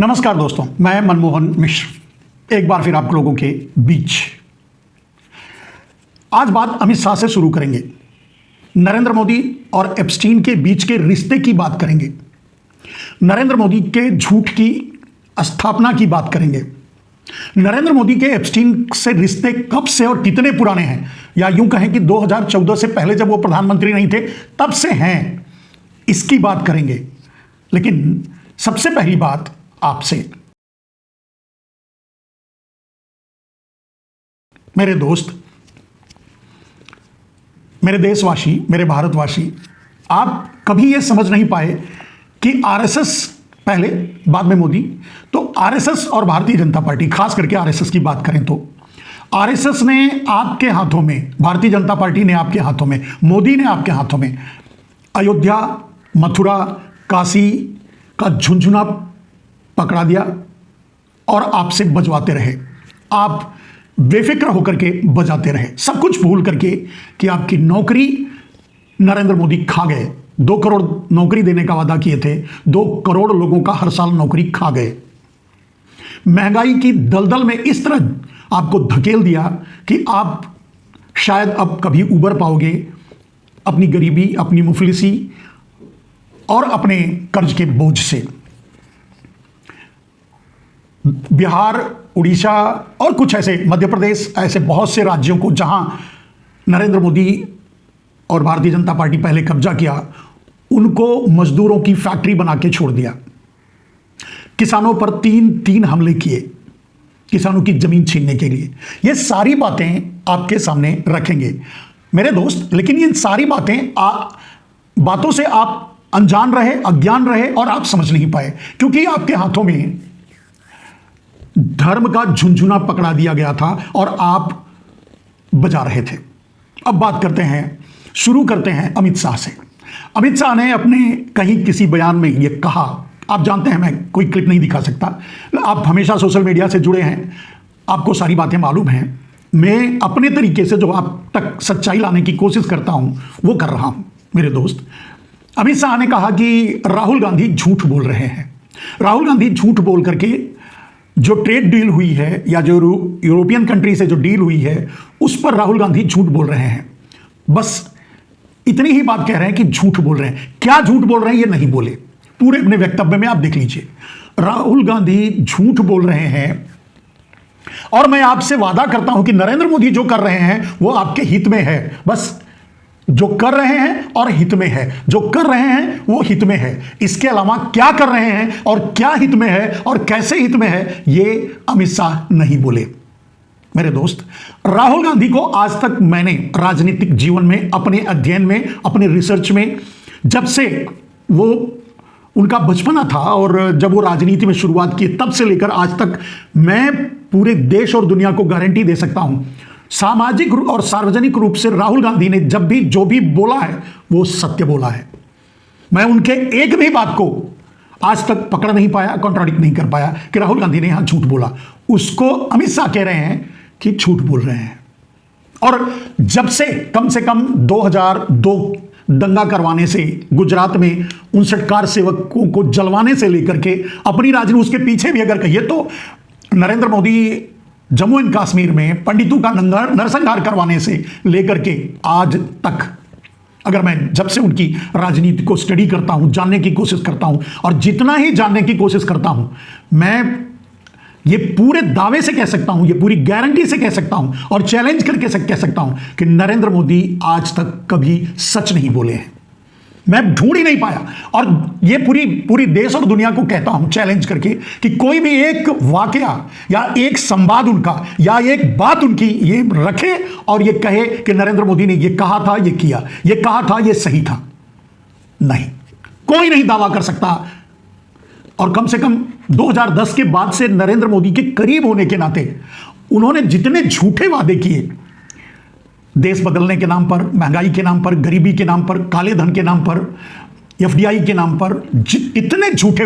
नमस्कार दोस्तों, मैं मनमोहन मिश्र एक बार फिर आप लोगों के बीच। आज बात अमित शाह से शुरू करेंगे। नरेंद्र मोदी और एप्स्टीन के बीच के रिश्ते की बात करेंगे। नरेंद्र मोदी के झूठ की स्थापना की बात करेंगे। नरेंद्र मोदी के एप्स्टीन से रिश्ते कब से और कितने पुराने हैं, या यूं कहें कि 2014 से पहले जब वो प्रधानमंत्री नहीं थे तब से हैं, इसकी बात करेंगे। लेकिन सबसे पहली बात आपसे, मेरे दोस्त, मेरे देशवासी, मेरे भारतवासी, आप कभी यह समझ नहीं पाए कि आरएसएस पहले, बाद में मोदी, तो आरएसएस और भारतीय जनता पार्टी, खास करके आरएसएस की बात करें तो आरएसएस ने आपके हाथों में, भारतीय जनता पार्टी ने आपके हाथों में, मोदी ने आपके हाथों में अयोध्या, मथुरा, काशी का झुंझुना पकड़ा दिया और आपसे बजवाते रहे। आप बेफिक्र होकर के बजाते रहे, सब कुछ भूल करके कि आपकी नौकरी नरेंद्र मोदी खा गए। 2 करोड़ नौकरी देने का वादा किए थे, 2 करोड़ लोगों का हर साल नौकरी खा गए। महंगाई की दलदल में इस तरह आपको धकेल दिया कि आप शायद अब कभी उबर पाओगे अपनी गरीबी, अपनी मुफलिसी और अपने कर्ज के बोझ से। बिहार, उड़ीसा और कुछ ऐसे, मध्य प्रदेश, ऐसे बहुत से राज्यों को जहां नरेंद्र मोदी और भारतीय जनता पार्टी पहले कब्जा किया, उनको मजदूरों की फैक्ट्री बना के छोड़ दिया। किसानों पर 3 हमले किए, किसानों की जमीन छीनने के लिए। ये सारी बातें आपके सामने रखेंगे मेरे दोस्त। लेकिन ये सारी बातों से आप अनजान रहे, अज्ञान रहे और आप समझ नहीं पाए, क्योंकि आपके हाथों में धर्म का झुंझुना पकड़ा दिया गया था और आप बजा रहे थे। अब बात करते हैं, शुरू करते हैं अमित शाह से। अमित शाह ने अपने कहीं किसी बयान में यह कहा, आप जानते हैं मैं कोई क्लिप नहीं दिखा सकता, आप हमेशा सोशल मीडिया से जुड़े हैं, आपको सारी बातें मालूम हैं। मैं अपने तरीके से जो आप तक सच्चाई लाने की कोशिश करता हूं वो कर रहा हूं मेरे दोस्त। अमित शाह ने कहा कि राहुल गांधी झूठ बोल रहे हैं। राहुल गांधी झूठ बोल करके जो ट्रेड डील हुई है, या जो यूरोपियन कंट्री से जो डील हुई है, उस पर राहुल गांधी झूठ बोल रहे हैं। बस इतनी ही बात कह रहे हैं कि झूठ बोल रहे हैं। क्या झूठ बोल रहे हैं ये नहीं बोले, पूरे अपने वक्तव्य में आप देख लीजिए। राहुल गांधी झूठ बोल रहे हैं और मैं आपसे वादा करता हूं कि नरेंद्र मोदी जो कर रहे हैं वो आपके हित में है। बस जो कर रहे हैं और हित में है, जो कर रहे हैं वो हित में है। इसके अलावा क्या कर रहे हैं और क्या हित में है और कैसे हित में है, ये अमित शाह नहीं बोले मेरे दोस्त। राहुल गांधी को आज तक मैंने राजनीतिक जीवन में, अपने अध्ययन में, अपने रिसर्च में, जब से वो उनका बचपना था और जब वो राजनीति में शुरुआत की तब से लेकर आज तक, मैं पूरे देश और दुनिया को गारंटी दे सकता हूं, सामाजिक और सार्वजनिक रूप से राहुल गांधी ने जब भी जो भी बोला है वो सत्य बोला है। मैं उनके एक भी बात को आज तक पकड़ नहीं पाया, कॉन्ट्राडिक्ट नहीं कर पाया कि राहुल गांधी ने यहां झूठ बोला। उसको अमित शाह कह रहे हैं कि झूठ बोल रहे हैं। और जब से कम 2002 दंगा करवाने से, गुजरात में 59 कार सेवकों को जलवाने से लेकर के अपनी राजनीति, उसके पीछे भी अगर कहिए तो नरेंद्र मोदी जम्मू एंड कश्मीर में पंडितों का नरसंहार करवाने से लेकर के आज तक, अगर मैं जब से उनकी राजनीति को स्टडी करता हूं, जानने की कोशिश करता हूं, और जितना ही जानने की कोशिश करता हूं, मैं ये पूरे दावे से कह सकता हूं, ये पूरी गारंटी से कह सकता हूं और चैलेंज करके कह सकता हूं कि नरेंद्र मोदी आज तक कभी सच नहीं बोले हैं। मैं ढूंढ ही नहीं पाया, और ये पूरी देश और दुनिया को कहता हूं चैलेंज करके कि कोई भी एक वाकया या एक संवाद उनका या एक बात उनकी ये रखे और ये कहे कि नरेंद्र मोदी ने ये कहा था, ये किया, ये कहा था, ये सही था। नहीं, कोई नहीं दावा कर सकता। और कम से कम 2010 के बाद से नरेंद्र मोदी के करीब होने के नाते उन्होंने जितने झूठे वादे किए, देश बदलने के नाम पर, महंगाई के नाम पर, गरीबी के नाम पर, काले धन के नाम पर, एफडीआई के नाम पर, इतने झूठे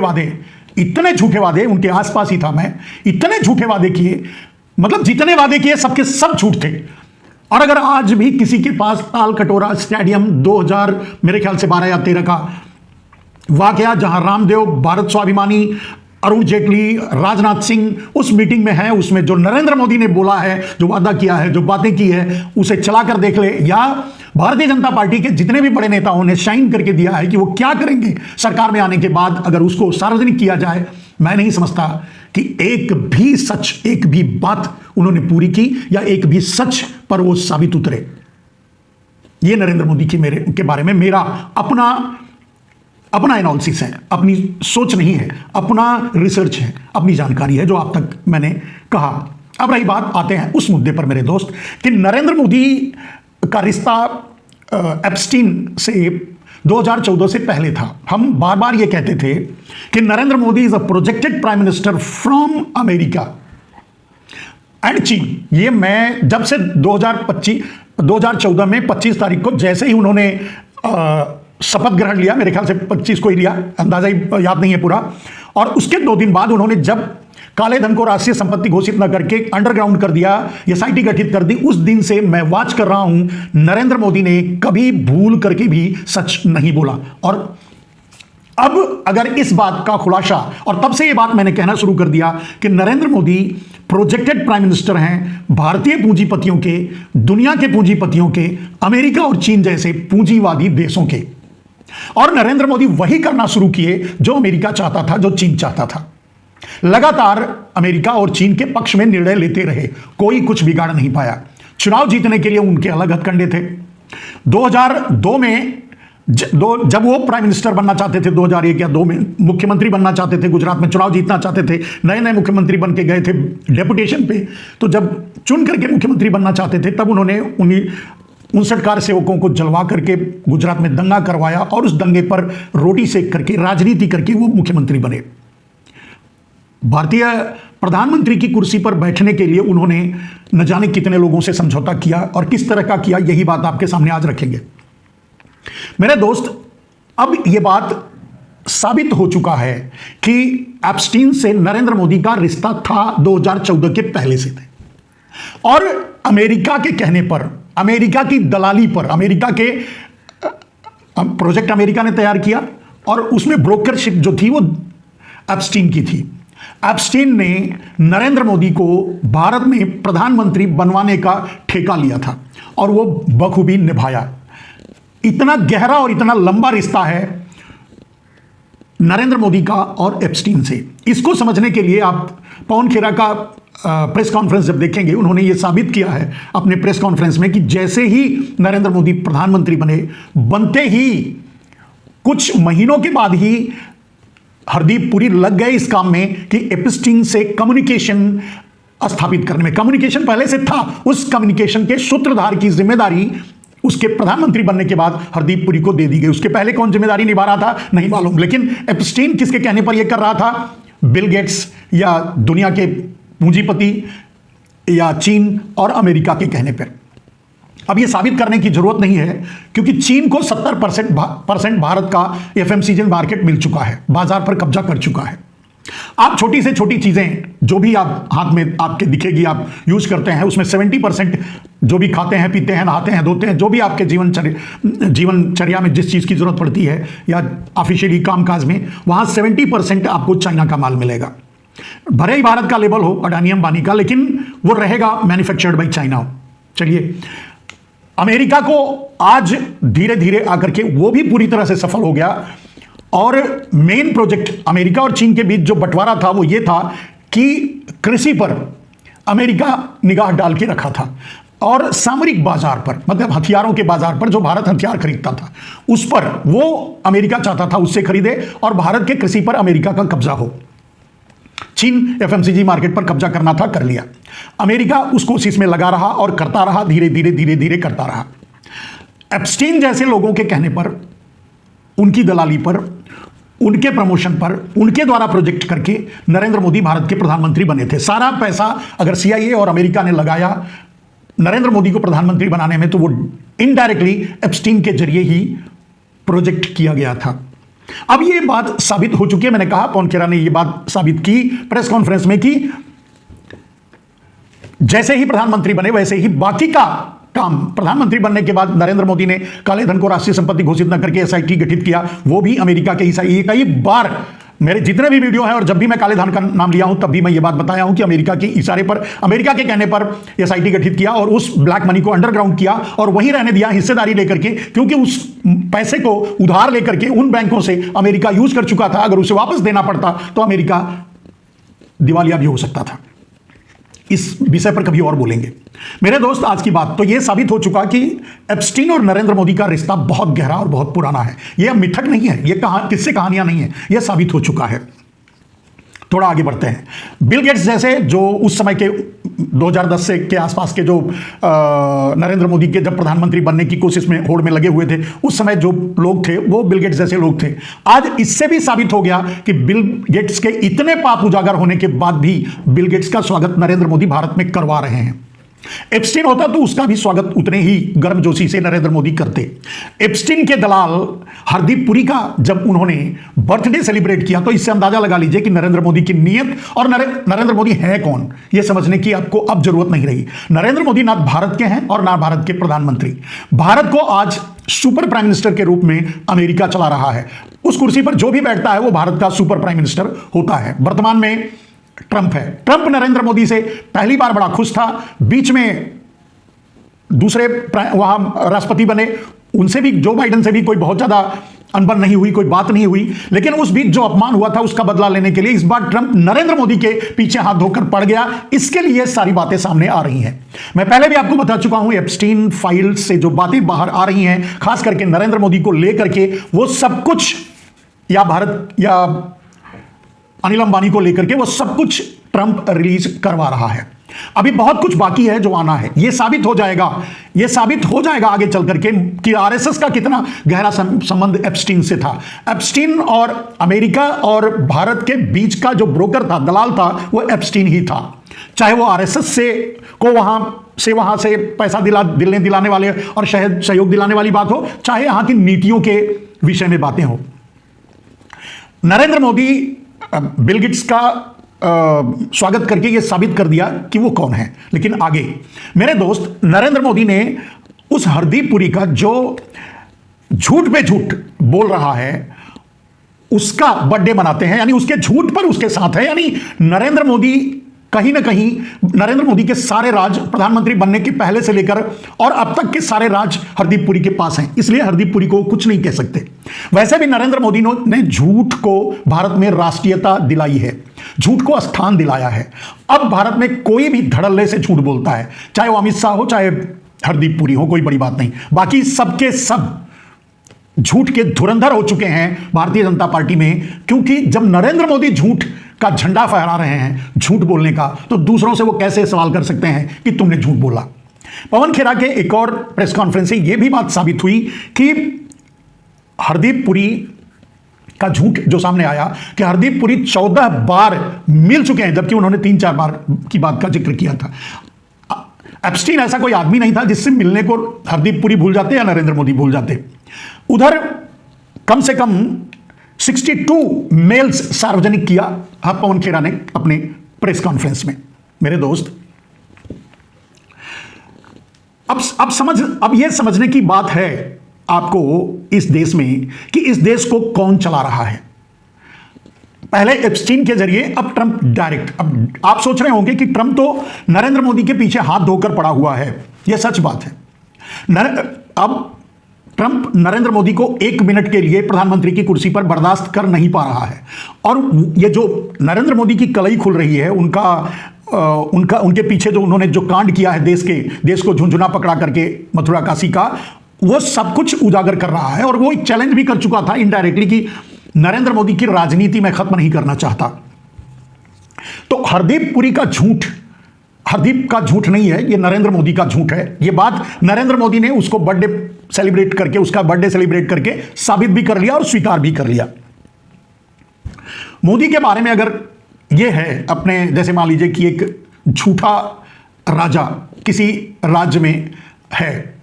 वादे, उनके आसपास ही था मैं, इतने झूठे वादे किए, मतलब जितने वादे किए सबके सब झूठ थे। और अगर आज भी किसी के पास ताल कटोरा स्टेडियम 2000 मेरे ख्याल से 12 या 13 का वाकया, जहां रामदेव, भारत स्वाभिमानी, अरुण जेटली, राजनाथ सिंह उस मीटिंग में है, उसमें जो नरेंद्र मोदी ने बोला है, जो वादा किया है, जो बातें की है, उसे चलाकर देख ले, या भारतीय जनता पार्टी के जितने भी बड़े नेताओं ने शाइन करके दिया है कि वो क्या करेंगे सरकार में आने के बाद, अगर उसको सार्वजनिक किया जाए, मैं नहीं समझता कि एक भी सच, एक भी बात उन्होंने पूरी की या एक भी सच पर वो साबित उतरे। ये नरेंद्र मोदी के बारे में मेरा अपना एनालिसिस है, अपनी सोच नहीं है, अपना रिसर्च है, अपनी जानकारी है जो आप तक मैंने कहा। अब रही बात, आते हैं उस मुद्दे पर मेरे दोस्त कि नरेंद्र मोदी का रिश्ता एप्स्टीन से 2014 से पहले था। हम बार बार ये कहते थे कि Narendra Modi is a projected prime minister from America and चीन। ये मैं जब से 2014 में 25 तारीख को जैसे ही उन्होंने शपथ ग्रहण लिया, मेरे ख्याल से 25 को ही लिया, अंदाजा ही याद नहीं है पूरा, और उसके 2 दिन बाद उन्होंने जब काले धन को राष्ट्रीय संपत्ति घोषित न करके अंडरग्राउंड कर दिया, एसआईटी गठित कर दी, उस दिन से मैं वॉच कर रहा हूं, नरेंद्र मोदी ने कभी भूल करके भी सच नहीं बोला। और अब अगर इस बात का खुलासा, और तब से यह बात मैंने कहना शुरू कर दिया कि Narendra Modi projected prime minister हैं भारतीय पूंजीपतियों के, दुनिया के पूंजीपतियों के, अमेरिका और चीन जैसे पूंजीवादी देशों के, और नरेंद्र मोदी वही करना शुरू किए जो अमेरिका चाहता था, जो चीन चाहता था। लगातार अमेरिका और चीन के पक्ष में निर्णय लेते रहे, कोई कुछ बिगाड़ नहीं पाया। चुनाव जीतने के लिए उनके अलग हथकंडे थे। 2002 में जब वो प्राइम मिनिस्टर बनना चाहते थे, 2001 या 2 में मुख्यमंत्री बनना चाहते थे, गुजरात में चुनाव जीतना चाहते थे, नए नए मुख्यमंत्री बन के गए थे डेपुटेशन पे, तो जब चुन करके मुख्यमंत्री बनना चाहते थे, तब उन्होंने 59 कार सेवकों को जलवा करके गुजरात में दंगा करवाया, और उस दंगे पर रोटी सेक करके, राजनीति करके वो मुख्यमंत्री बने। भारतीय प्रधानमंत्री की कुर्सी पर बैठने के लिए उन्होंने न जाने कितने लोगों से समझौता किया, और किस तरह का किया, यही बात आपके सामने आज रखेंगे। मेरे दोस्त, अब यह बात साबित हो चुका है कि एप्स्टीन से नरेंद्र मोदी का रिश्ता था 2014 के पहले से थे, और अमेरिका के कहने पर, अमेरिका की दलाली पर, अमेरिका के प्रोजेक्ट अमेरिका ने तैयार किया, और उसमें ब्रोकरशिप जो थी वो एप्स्टीन की थी। एप्स्टीन ने नरेंद्र मोदी को भारत में प्रधानमंत्री बनवाने का ठेका लिया था, और वो बखूबी निभाया। इतना गहरा और इतना लंबा रिश्ता है नरेंद्र मोदी का और एप्स्टीन से। इसको समझने के लिए आप पवन खेरा का प्रेस कॉन्फ्रेंस जब देखेंगे, उन्होंने ये साबित किया है अपने प्रेस कॉन्फ्रेंस में कि जैसे ही नरेंद्र मोदी प्रधानमंत्री बने, बनते ही कुछ महीनों के बाद ही हरदीप पुरी लग गए इस काम में कि एप्स्टीन से कम्युनिकेशन स्थापित करने में। कम्युनिकेशन पहले से था, उस कम्युनिकेशन के सूत्रधार की जिम्मेदारी उसके प्रधानमंत्री बनने के बाद हरदीप पुरी को दे दी गई। उसके पहले कौन जिम्मेदारी निभा रहा था नहीं मालूम, लेकिन एप्स्टीन किसके कहने पर यह कर रहा था? बिल गेट्स या दुनिया के पूंजीपति या चीन और अमेरिका के कहने पर। अब यह साबित करने की जरूरत नहीं है, क्योंकि चीन को 70% भारत का एफएमसीजी मार्केट मिल चुका है, बाजार पर कब्जा कर चुका है। आप छोटी से छोटी चीजें जो भी आप हाथ में आपके दिखेगी, आप यूज करते हैं, उसमें 70% जो भी खाते हैं, पीते हैं, नहाते हैं, धोते हैं, जो भी आपके जीवनचर्या में जिस चीज की जरूरत पड़ती है या ऑफिशियली कामकाज में, वहां 70% आपको चाइना का माल मिलेगा। भले ही भारत का लेबल हो, अडानी अंबानी का, लेकिन वो रहेगा मैन्युफैक्चर्ड बाई चाइना। चलिए, अमेरिका को आज धीरे धीरे आकर के वो भी पूरी तरह से सफल हो गया, और मेन प्रोजेक्ट अमेरिका और चीन के बीच जो बंटवारा था वो ये था कि कृषि पर अमेरिका निगाह डाल के रखा था, और सामरिक बाजार पर, मतलब हथियारों के बाजार पर, जो भारत हथियार खरीदता था उस पर वो अमेरिका चाहता था उससे खरीदे, और भारत के कृषि पर अमेरिका का कब्जा हो। चीन एफएमसीजी मार्केट पर कब्जा करना था, कर लिया। अमेरिका उस कोशिश में लगा रहा और करता रहा, धीरे धीरे करता रहा। एप्स्टीन जैसे लोगों के कहने पर, उनकी दलाली पर, उनके प्रमोशन पर, उनके द्वारा प्रोजेक्ट करके नरेंद्र मोदी भारत के प्रधानमंत्री बने थे। सारा पैसा अगर सीआईए और अमेरिका ने लगाया नरेंद्र मोदी को प्रधानमंत्री बनाने में, तो वो इनडायरेक्टली एप्स्टीन के जरिए ही प्रोजेक्ट किया गया था। अब ये बात साबित हो चुकी है। मैंने कहा, पवन खेरा ने ये बात साबित की प्रेस कॉन्फ्रेंस में कि जैसे ही प्रधानमंत्री बने वैसे ही बाकी का काम, प्रधानमंत्री बनने के बाद नरेंद्र मोदी ने काले धन को राष्ट्रीय संपत्ति घोषित न करके एसआईटी गठित किया, वो भी अमेरिका के हिस्सा। ये कई बार मेरे जितने भी वीडियो हैं और जब भी मैं काले धन का नाम लिया हूं तब भी मैं ये बात बताया हूं कि अमेरिका के इशारे पर, अमेरिका के कहने पर एसआईटी गठित किया और उस ब्लैक मनी को अंडरग्राउंड किया और वहीं रहने दिया हिस्सेदारी लेकर के, क्योंकि उस पैसे को उधार लेकर के उन बैंकों से अमेरिका यूज कर चुका था। अगर उसे वापस देना पड़ता तो अमेरिका दिवालिया भी हो सकता था। इस विषय पर कभी और बोलेंगे। मेरे दोस्त, आज की बात तो यह साबित हो चुका कि एप्स्टीन और नरेंद्र मोदी का रिश्ता बहुत गहरा और बहुत पुराना है। यह मिथक नहीं है, यह किस्से कहानियां नहीं है, यह साबित हो चुका है। थोड़ा आगे बढ़ते हैं। बिल गेट्स जैसे जो उस समय के 2010 से के आसपास के जो नरेंद्र मोदी के जब प्रधानमंत्री बनने की कोशिश में होड़ में लगे हुए थे, उस समय जो लोग थे वो बिल गेट्स जैसे लोग थे। आज इससे भी साबित हो गया कि बिल गेट्स के इतने पाप उजागर होने के बाद भी बिल गेट्स का स्वागत नरेंद्र मोदी भारत में करवा रहे हैं। एप्स्टीन होता तो उसका भी स्वागत उतने ही गर्मजोशी से नरेंद्र मोदी करते। एप्स्टीन के दलाल हरदीप पुरी का जब उन्होंने बर्थडे सेलिब्रेट किया तो इससे अंदाजा लगा लीजिए कि नरेंद्र मोदी की नीयत और नरेंद्र मोदी है कौन, यह समझने की आपको अब जरूरत नहीं रही। नरेंद्र मोदी ना भारत के हैं और ना भारत के प्रधानमंत्री। भारत को आज सुपर प्राइम मिनिस्टर के रूप में अमेरिका चला रहा है। उस कुर्सी पर जो भी बैठता है वो भारत का सुपर प्राइम मिनिस्टर होता है। वर्तमान में ट्रंप है। ट्रंप नरेंद्र मोदी से पहली बार बड़ा खुश था, बीच में दूसरे वहां राष्ट्रपति बने, उनसे भी, जो बाइडेन से भी कोई बहुत ज्यादा अनबन नहीं हुई, कोई बात नहीं हुई। लेकिन उस बीच जो अपमान हुआ था उसका बदला लेने के लिए इस बार ट्रंप नरेंद्र मोदी के पीछे हाथ धोकर पड़ गया। इसके लिए सारी बातें सामने आ रही हैं। मैं पहले भी आपको बता चुका हूं, एप्स्टीन फाइल से जो बातें बाहर आ रही हैं, खास करके नरेंद्र मोदी को लेकर के, वो सब कुछ, या भारत या अनिल अंबानी को लेकर के, वो सब कुछ ट्रंप रिलीज करवा रहा है। अभी बहुत कुछ बाकी है जो आना है। यह साबित हो जाएगा आगे चल करके कि आरएसएस का कितना गहरा संबंध एप्स्टीन से था। एप्स्टीन और अमेरिका और भारत के बीच का जो ब्रोकर था, दलाल था, वो एप्स्टीन ही था। चाहे वो आरएसएस से को वहां से पैसा दिलाने वाले और सहयोग दिलाने वाली बात हो, चाहे यहां की नीतियों के विषय में बातें हो। नरेंद्र मोदी बिल गेट्स का स्वागत करके यह साबित कर दिया कि वो कौन है। लेकिन आगे मेरे दोस्त, नरेंद्र मोदी ने उस हरदीप पुरी का जो झूठ पे झूठ बोल रहा है उसका बर्थडे मनाते हैं, यानी उसके झूठ पर उसके साथ है। यानी नरेंद्र मोदी कहीं ना कहीं, नरेंद्र मोदी के सारे राज प्रधानमंत्री बनने के पहले से लेकर और अब तक के सारे राज हरदीप पुरी के पास हैं, इसलिए हरदीप पुरी को कुछ नहीं कह सकते। वैसे भी नरेंद्र मोदी ने झूठ को भारत में राष्ट्रीयता दिलाई है, झूठ को स्थान दिलाया है। अब भारत में कोई भी धड़ल्ले से झूठ बोलता है, चाहे वो अमित शाह हो, चाहे हरदीप पुरी हो, कोई बड़ी बात नहीं। बाकी सबके सब झूठ के धुरंधर हो चुके हैं भारतीय जनता पार्टी में, क्योंकि जब नरेंद्र मोदी झूठ का झंडा फहरा रहे हैं, झूठ बोलने का, तो दूसरों से वो कैसे सवाल कर सकते हैं कि तुमने झूठ बोला। पवन खेरा के एक और प्रेस कॉन्फ्रेंस से यह भी बात साबित हुई कि हरदीप पुरी का झूठ जो सामने आया कि हरदीप पुरी 14 बार मिल चुके हैं, जबकि उन्होंने 3-4 बार की बात का जिक्र किया था। एप्स्टीन ऐसा कोई आदमी नहीं था जिससे मिलने को हरदीप पुरी भूल जाते या नरेंद्र मोदी भूल जाते। उधर कम से कम 62 मेल्स सार्वजनिक किया पवन खेरा ने अपने प्रेस कॉन्फ्रेंस में। मेरे दोस्त, अब यह समझने की बात है आपको इस देश में कि इस देश को कौन चला रहा है। पहले एप्स्टीन के जरिए, अब ट्रंप डायरेक्ट। अब आप सोच रहे होंगे कि ट्रंप तो नरेंद्र मोदी के पीछे हाथ धोकर पड़ा हुआ है। यह सच बात है। अब ट्रंप नरेंद्र मोदी को 1 मिनट के लिए प्रधानमंत्री की कुर्सी पर बर्दाश्त कर नहीं पा रहा है। और ये जो नरेंद्र मोदी की कलई खुल रही है, उनके पीछे जो उन्होंने जो कांड किया है देश को झुंझुना पकड़ा करके मथुरा काशी का, वो सब कुछ उजागर कर रहा है। और वो एक चैलेंज भी कर चुका था इनडायरेक्टली कि नरेंद्र मोदी की राजनीति में खत्म नहीं करना चाहता। तो हरदीप पुरी का झूठ हरदीप का झूठ नहीं है, ये नरेंद्र मोदी का झूठ है। ये बात नरेंद्र मोदी ने उसका बर्थडे सेलिब्रेट करके साबित भी कर लिया और स्वीकार भी कर लिया। मोदी के बारे में अगर ये है, अपने जैसे मान लीजिए कि एक झूठा राजा किसी राज्य में है,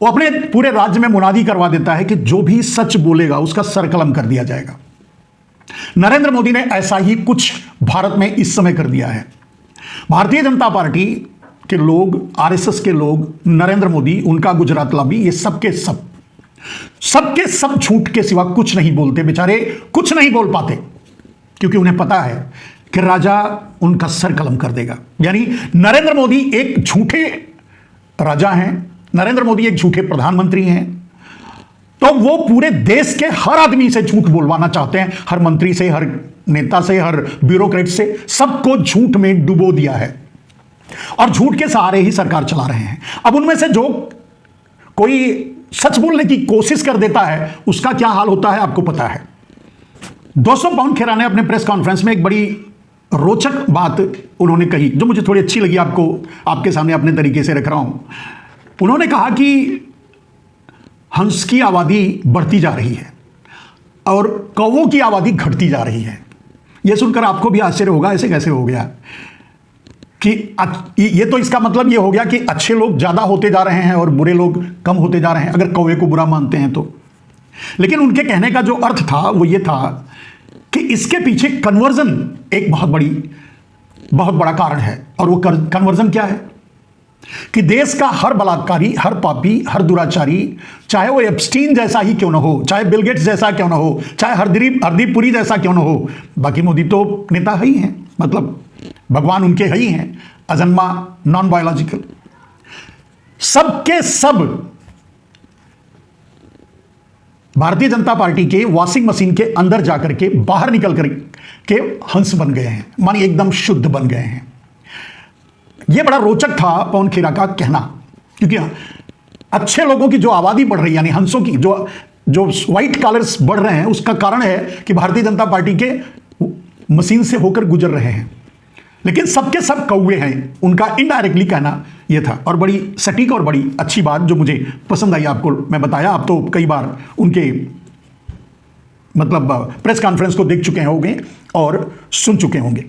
वो अपने पूरे राज्य में मुनादी करवा देता है कि जो भी सच बोलेगा उसका सर कलम कर दिया जाएगा। नरेंद्र मोदी ने ऐसा ही कुछ भारत में इस समय कर दिया है। भारतीय जनता पार्टी के लोग, आरएसएस के लोग, नरेंद्र मोदी, उनका गुजरात लॉबी, ये सब के सब सबके सब झूठ के सिवा कुछ नहीं बोलते, बेचारे कुछ नहीं बोल पाते, क्योंकि उन्हें पता है कि राजा उनका सर कलम कर देगा। यानी नरेंद्र मोदी एक झूठे राजा हैं, नरेंद्र मोदी एक झूठे प्रधानमंत्री हैं, तो वो पूरे देश के हर आदमी से झूठ बोलवाना चाहते हैं, हर मंत्री से, हर नेता से, हर ब्यूरोक्रेट से, सबको झूठ में डुबो दिया है और झूठ के सहारे ही सरकार चला रहे हैं। अब उनमें से जो कोई सच बोलने की कोशिश कर देता है उसका क्या हाल होता है आपको पता है। दोस्तों, पवन खेरा ने अपने प्रेस कॉन्फ्रेंस में एक बड़ी रोचक बात उन्होंने कही जो मुझे थोड़ी अच्छी लगी, आपके सामने अपने तरीके से रख रहा हूं। उन्होंने कहा कि हंस की आबादी बढ़ती जा रही है और कौवों की आबादी घटती जा रही है। यह सुनकर आपको भी आश्चर्य होगा, ऐसे कैसे हो गया कि ये तो इसका मतलब ये हो गया कि अच्छे लोग ज्यादा होते जा रहे हैं और बुरे लोग कम होते जा रहे हैं, अगर कौवे को बुरा मानते हैं तो। लेकिन उनके कहने का जो अर्थ था वो ये था कि इसके पीछे कन्वर्जन एक बहुत बड़ा कारण है। और वो कन्वर्जन क्या है कि देश का हर बलात्कारी, हर पापी, हर दुराचारी, चाहे वो एप्स्टीन जैसा ही क्यों ना हो, चाहे बिल गेट्स जैसा क्यों ना हो, चाहे हरदीप पुरी जैसा क्यों ना हो, बाकी मोदी तो नेता ही हैं, मतलब भगवान उनके ही हैं, अजन्मा, नॉन बायोलॉजिकल, सबके सब भारतीय जनता पार्टी के वॉशिंग मशीन के अंदर जाकर के बाहर निकल कर के हंस बन गए हैं, मानिए एकदम शुद्ध बन गए हैं। यह बड़ा रोचक था पवन खेरा का कहना, क्योंकि अच्छे लोगों की जो आबादी बढ़ रही है, यानी हंसों की जो व्हाइट कॉलर्स बढ़ रहे हैं, उसका कारण है कि भारतीय जनता पार्टी के मशीन से होकर गुजर रहे हैं। लेकिन सबके सब कौवे हैं, उनका इनडायरेक्टली कहना यह था। और बड़ी सटीक और बड़ी अच्छी बात जो मुझे पसंद आई, आपको मैं बताया, आप तो कई बार उनके मतलब प्रेस कॉन्फ्रेंस को देख चुके होंगे और सुन चुके होंगे।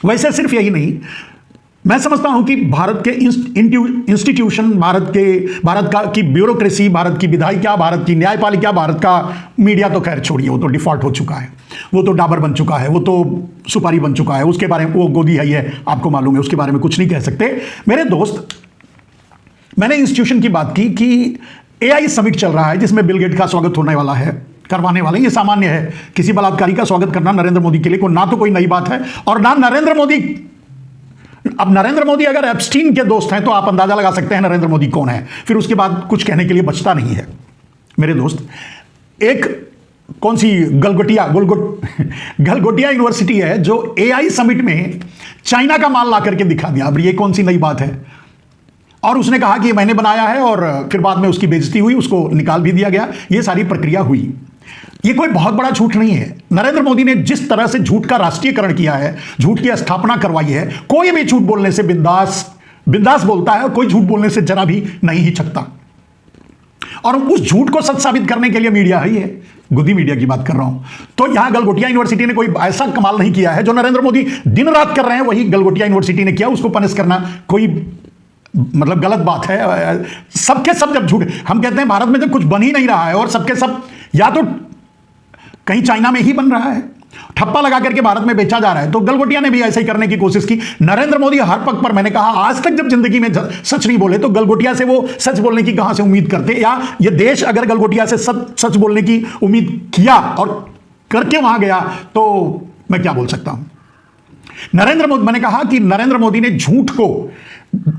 वैसे सिर्फ यही नहीं, मैं समझता हूं कि भारत के इंस्टीट्यूशन, भारत की ब्यूरोक्रेसी, भारत की विधायिका, भारत की न्यायपालिका, भारत का मीडिया तो खैर छोड़िए, वो तो डिफॉल्ट हो चुका है, वो तो डाबर बन चुका है, वो तो सुपारी बन चुका है, उसके बारे में वो गोदी है, आपको मालूम है, उसके बारे में कुछ नहीं कह सकते। मेरे दोस्त, मैंने इंस्टीट्यूशन की बात की कि AI समिट चल रहा है जिसमें बिल गेट का स्वागत होने वाला है, करवाने वाले, ये सामान्य है। किसी बलात्कारी का स्वागत करना नरेंद्र मोदी के लिए ना तो कोई नई बात है और ना नरेंद्र मोदी। अब नरेंद्र मोदी अगर एप्स्टीन के दोस्त हैं तो आप अंदाजा लगा सकते हैं नरेंद्र मोदी कौन है, फिर उसके बाद कुछ कहने के लिए बचता नहीं है। मेरे दोस्त, एक कौन सी गलगोटिया यूनिवर्सिटी है जो AI समिट में चाइना का माल ला करके दिखा दिया। अब ये कौन सी नई बात है? और उसने कहा कि मैंने बनाया है और फिर बाद में उसकी बेइज्जती हुई, उसको निकाल भी दिया गया। ये सारी प्रक्रिया हुई। ये कोई बहुत बड़ा झूठ नहीं है। नरेंद्र मोदी ने जिस तरह से झूठ का राष्ट्रीयकरण किया है, झूठ की स्थापना करवाई है, कोई भी झूठ बोलने से बिंदास बोलता है और कोई झूठ बोलने से जरा भी नहीं हिचकता। और उस झूठ को सच साबित करने के लिए मीडिया ही है, गुदी मीडिया की बात कर रहा हूं। तो यहां गलगोटिया यूनिवर्सिटी ने कोई ऐसा कमाल नहीं किया है जो नरेंद्र मोदी दिन रात कर रहे हैं, वही गलगोटिया यूनिवर्सिटी ने किया। उसको पनिश करना कोई मतलब गलत बात है। सबके सब जब झूठ, हम कहते हैं भारत में जब कुछ बन ही नहीं रहा है और सबके सब या तो कहीं चाइना में ही बन रहा है, ठप्पा लगा करके भारत में बेचा जा रहा है, तो गलगोटिया ने भी ऐसे ही करने की कोशिश की। नरेंद्र मोदी हर पग पर, मैंने कहा, आज तक जब जिंदगी में सच नहीं बोले तो गलगोटिया से वो सच बोलने की कहां से उम्मीद करते, या ये देश अगर गलगोटिया से सच बोलने की उम्मीद किया और करके वहां गया तो मैं क्या बोल सकता हूं। नरेंद्र मोदी, मैंने कहा कि नरेंद्र मोदी ने झूठ को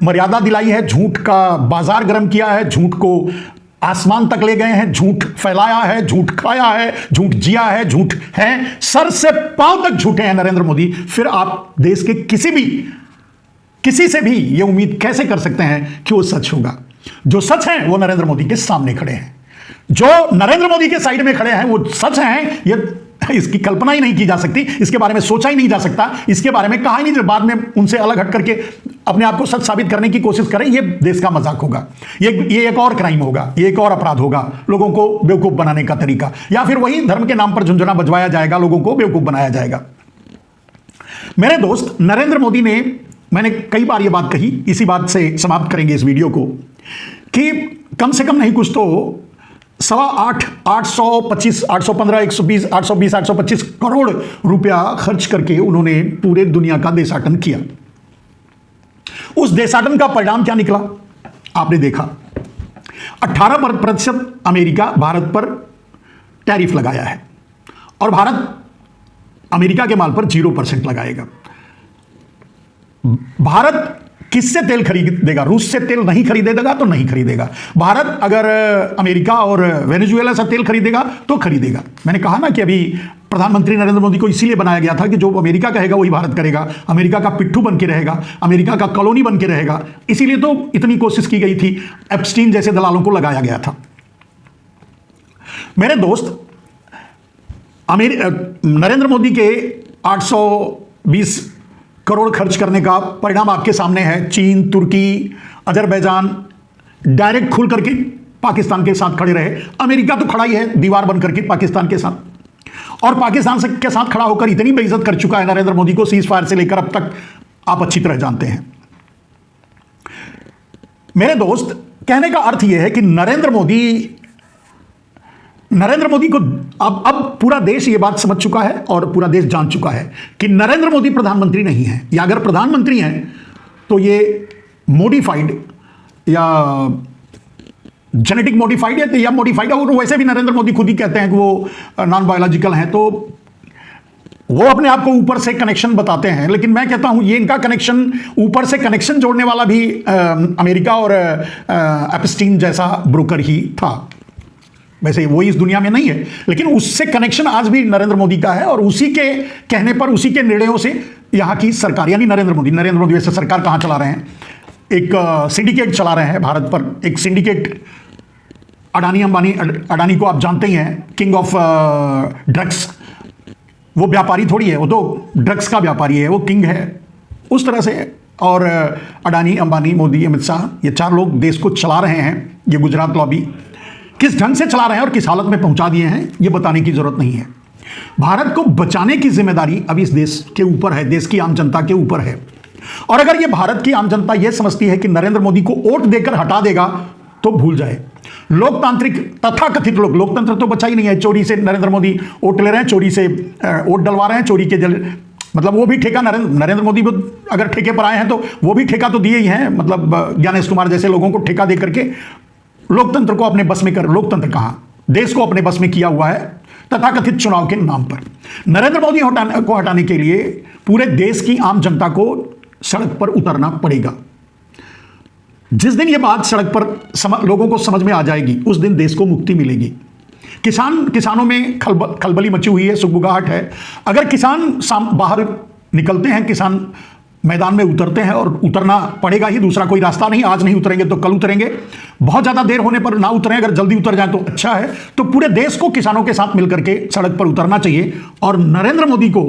मर्यादा दिलाई है, झूठ का बाजार गर्म किया है, झूठ को आसमान तक ले गए हैं, झूठ फैलाया है, झूठ खाया है, झूठ जिया है, झूठ है, सर से पांव तक झूठे हैं नरेंद्र मोदी। फिर आप देश के किसी से भी ये उम्मीद कैसे कर सकते हैं कि वो सच होगा? जो सच है वो नरेंद्र मोदी के सामने खड़े हैं, जो नरेंद्र मोदी के साइड में खड़े हैं वो सच हैं। ये इसकी कल्पना ही नहीं की जा सकती, इसके बारे में सोचा ही नहीं जा सकता, इसके बारे में कहा ही नहीं। जब बाद में उनसे अलग हट करके अपने आप को सच साबित करने की कोशिश करें, ये देश का मजाक होगा, ये एक और क्राइम होगा, ये एक और अपराध होगा, लोगों को बेवकूफ बनाने का तरीका, या फिर वही धर्म के नाम पर झुंझुना बजवाया जाएगा, लोगों को बेवकूफ बनाया जाएगा। मेरे दोस्त, नरेंद्र मोदी ने, मैंने कई बार ये बात कही, इसी बात से समाप्त करेंगे इस वीडियो को, कि कम से कम नहीं कुछ तो 825 करोड़ रुपया खर्च करके उन्होंने पूरे दुनिया का देशाटन किया। उस देशाटन का परिणाम क्या निकला आपने देखा। 18% अमेरिका भारत पर टैरिफ लगाया है और भारत अमेरिका के माल पर 0% लगाएगा। भारत किससे तेल खरीदेगा? रूस से तेल नहीं खरीदेगा तो नहीं खरीदेगा। भारत अगर अमेरिका और वेनेजुएला से तेल खरीदेगा तो खरीदेगा। मैंने कहा ना कि अभी प्रधानमंत्री नरेंद्र मोदी को इसीलिए बनाया गया था कि जो अमेरिका कहेगा वही भारत करेगा, अमेरिका का पिट्ठू बन के रहेगा, अमेरिका का कॉलोनी बन के रहेगा। इसीलिए तो इतनी कोशिश की गई थी, एप्स्टीन जैसे दलालों को लगाया गया था। मेरे दोस्त, नरेंद्र मोदी के 820 करोड़ खर्च करने का परिणाम आपके सामने है। चीन, तुर्की, अजरबैजान डायरेक्ट खुल करके पाकिस्तान के साथ खड़े रहे। अमेरिका तो खड़ा ही है दीवार बन करके पाकिस्तान के साथ, और पाकिस्तान के साथ खड़ा होकर इतनी बेइज्जत कर चुका है नरेंद्र मोदी को, सीज फायर से लेकर अब तक, आप अच्छी तरह जानते हैं। मेरे दोस्त, कहने का अर्थ यह है कि नरेंद्र मोदी को अब पूरा देश ये बात समझ चुका है और पूरा देश जान चुका है कि नरेंद्र मोदी प्रधानमंत्री नहीं है, या अगर प्रधानमंत्री हैं तो ये मॉडिफाइड या जेनेटिक मॉडिफाइड या मॉडिफाइड, और वैसे भी नरेंद्र मोदी खुद ही कहते हैं कि वो नॉन बायोलॉजिकल हैं, तो वो अपने आप को ऊपर से कनेक्शन बताते हैं। लेकिन मैं कहता हूं ये इनका कनेक्शन, ऊपर से कनेक्शन जोड़ने वाला भी अमेरिका और एप्स्टीन जैसा ब्रोकर ही था। वैसे वो इस दुनिया में नहीं है, लेकिन उससे कनेक्शन आज भी नरेंद्र मोदी का है, और उसी के कहने पर, उसी के निर्णयों से यहाँ की सरकार, यानी नरेंद्र मोदी वैसे सरकार कहाँ चला रहे हैं, एक सिंडिकेट चला रहे हैं भारत पर। एक सिंडिकेट, अडानी को आप जानते ही हैं, किंग ऑफ ड्रग्स। वो व्यापारी थोड़ी है, वो तो ड्रग्स का व्यापारी है, वो किंग है उस तरह से। और अडानी, अंबानी, मोदी, अमित शाह, ये 4 लोग देश को चला रहे हैं। ये गुजरात लॉबी किस ढंग से चला रहे हैं और किस हालत में पहुंचा दिए हैं, ये बताने की जरूरत नहीं है। भारत को बचाने की जिम्मेदारी अब इस देश के ऊपर है, देश की आम जनता के ऊपर है। और अगर ये भारत की आम जनता ये समझती है कि नरेंद्र मोदी को वोट देकर हटा देगा तो भूल जाए। लोकतांत्रिक तथाकथित लोग, लोकतंत्र तो बचा ही नहीं है। चोरी से नरेंद्र मोदी वोट ले रहे हैं, चोरी से वोट डलवा रहे हैं, चोरी के मतलब वो भी ठेका नरेंद्र मोदी अगर ठेके पर आए हैं तो वो भी ठेका तो दिए ही हैं। मतलब ज्ञानेश कुमार जैसे लोगों को ठेका दे करके लोकतंत्र को अपने बस में कर, लोकतंत्र कहां, देश को अपने बस में किया हुआ है तथाकथित चुनाव के नाम पर। नरेंद्र मोदी को हटाने के लिए पूरे देश की आम जनता को सड़क पर उतरना पड़ेगा। जिस दिन यह बात सड़क पर लोगों को समझ में आ जाएगी, उस दिन देश को मुक्ति मिलेगी। किसानों में खलबली मची हुई है, सुगबुगाहट है। अगर किसान बाहर निकलते हैं, किसान मैदान में उतरते हैं, और उतरना पड़ेगा ही, दूसरा कोई रास्ता नहीं। आज नहीं उतरेंगे तो कल उतरेंगे, बहुत ज़्यादा देर होने पर ना उतरें, अगर जल्दी उतर जाए तो अच्छा है। तो पूरे देश को किसानों के साथ मिलकर के सड़क पर उतरना चाहिए और नरेंद्र मोदी को